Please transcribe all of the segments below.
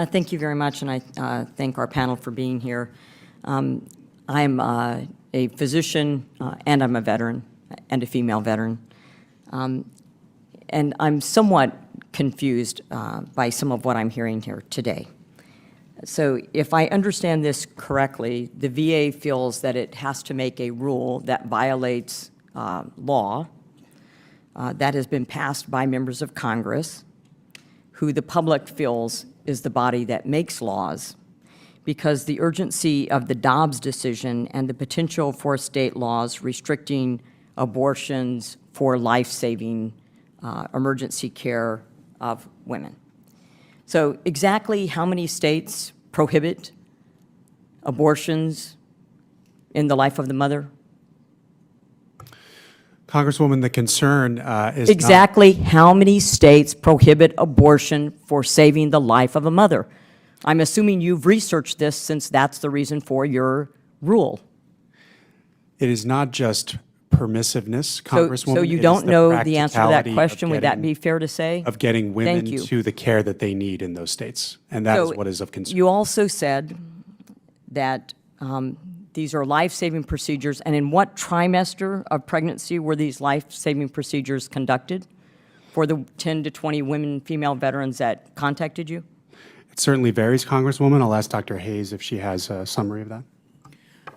Thank you very much, and I thank our panel for being here. I'm a physician, and I'm a veteran, and a female veteran. And I'm somewhat confused by some of what I'm hearing here today. So if I understand this correctly, the VA feels that it has to make a rule that violates law that has been passed by members of Congress, who the public feels is the body that makes laws, because the urgency of the Dobbs decision and the potential for state laws restricting abortions for life-saving emergency care of women. So exactly how many states prohibit abortions in the life of the mother? Congresswoman, the concern is exactly how many states prohibit abortion for saving the life of a mother? I'm assuming you've researched this, since that's the reason for your rule. It is not just permissiveness, Congresswoman. So you don't know the answer to that question? Would that be fair to say? Of getting women to the care that they need in those states, and that is what is of concern. You also said that these are life-saving procedures, and in what trimester of pregnancy were these life-saving procedures conducted for the 10 to 20 women, female veterans that contacted you? It certainly varies, Congresswoman. I'll ask Dr. Hayes if she has a summary of that.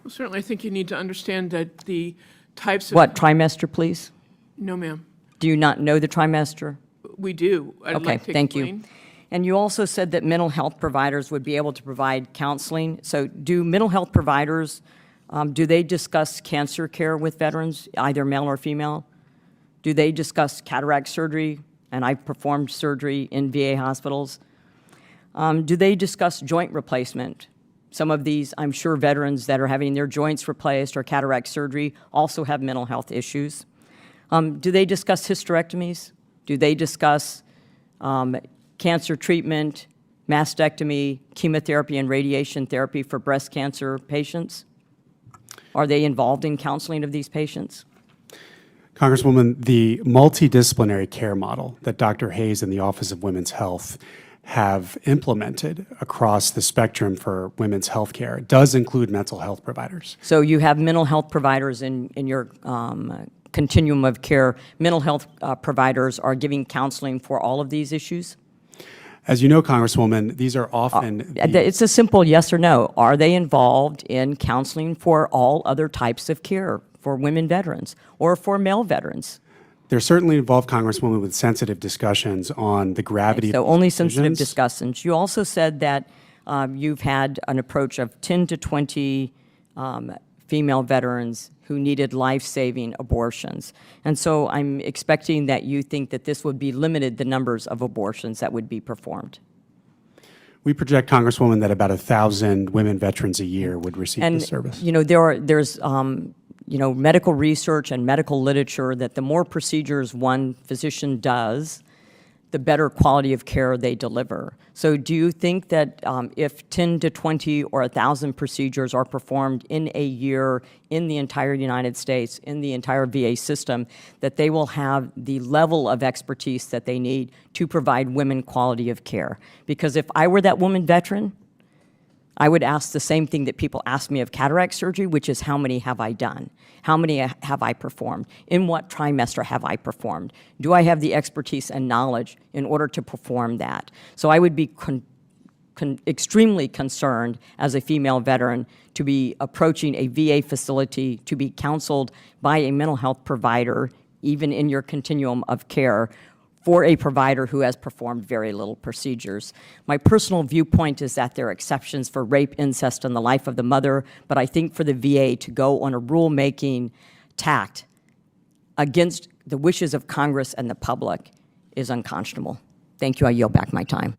Well, certainly, I think you need to understand that the types of— What, trimester, please? No, ma'am. Do you not know the trimester? We do. I'd like to thank explain. you. And you also said that mental health providers would be able to provide counseling. So do mental health providers, do they discuss cancer care with veterans, either male or female? Do they discuss cataract surgery? And I've performed surgery in VA hospitals. Do they discuss joint replacement? Some of these, I'm sure, veterans that are having their joints replaced or cataract surgery also have mental health issues. Do they discuss hysterectomies? Do they discuss cancer treatment, mastectomy, chemotherapy, and radiation therapy for breast cancer patients? Are they involved in counseling of these patients? Congresswoman, the multidisciplinary care model that Dr. Hayes and the Office of Women's Health have implemented across the spectrum for women's health care does include mental health providers. So you have mental health providers in your continuum of care. Mental health providers are giving counseling for all of these issues? As you know, Congresswoman, these are often— it's a simple yes or no. Are they involved in counseling for all other types of care for women veterans or for male veterans? They're certainly involved, Congresswoman, with sensitive discussions on the gravity of So these only decisions. sensitive discussions. You also said that you've had an approach of 10 to 20 female veterans who needed life-saving abortions. And so I'm expecting that you think that this would be limited, the numbers of abortions that would be performed. We project, Congresswoman, that about 1,000 women veterans a year would receive this service. You know, there's you know, medical research and medical literature that the more procedures one physician does, the better quality of care they deliver. So do you think that if 10 to 20 or 1,000 procedures are performed in a year in the entire United States, in the entire VA system, that they will have the level of expertise that they need to provide women quality of care? Because if I were that woman veteran, I would ask the same thing that people ask me of cataract surgery, which is how many have I done? How many have I performed? In what trimester have I performed? Do I have the expertise and knowledge in order to perform that? So I would be extremely concerned as a female veteran to be approaching a VA facility to be counseled by a mental health provider, even in your continuum of care, for a provider who has performed very little procedures. My personal viewpoint is that there are exceptions for rape, incest, and the life of the mother, but I think for the VA to go on a rulemaking tact against the wishes of Congress and the public is unconscionable. Thank you. I yield back my time.